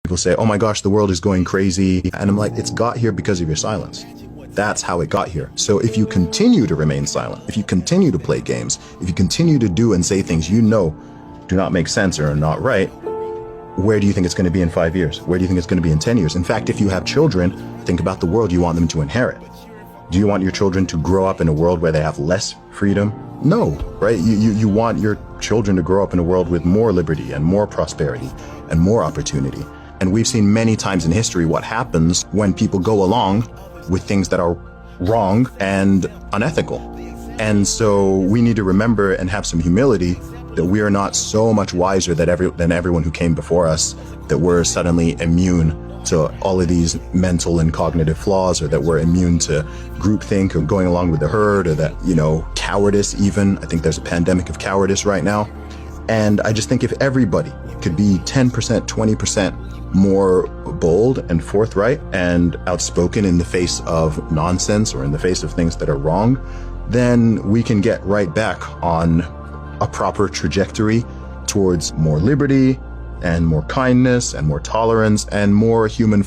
People say, oh my gosh, the world is going crazy. And I'm like, it's got here because of your silence. That's how it got here. So if you continue to remain silent, if you continue to play games, if you continue to do and say things you know do not make sense or are not right, where do you think it's going to be in 5 years? Where do you think it's going to be in 10 years? In fact, if you have children, think about the world you want them to inherit. Do you want your children to grow up in a world where they have less freedom? No, right? You want your children to grow up in a world with more liberty and more prosperity and more opportunity. And we've seen many times in history what happens when people go along with things that are wrong and unethical. And so we need to remember and have some humility that we are not so much wiser than everyone who came before us, that we're suddenly immune to all of these mental and cognitive flaws, or that we're immune to groupthink or going along with the herd, or that, cowardice even. I think there's a pandemic of cowardice right now. And I just think if everybody could be 10%, 20% more bold and forthright and outspoken in the face of nonsense or in the face of things that are wrong, then we can get right back on a proper trajectory towards more liberty and more kindness and more tolerance and more human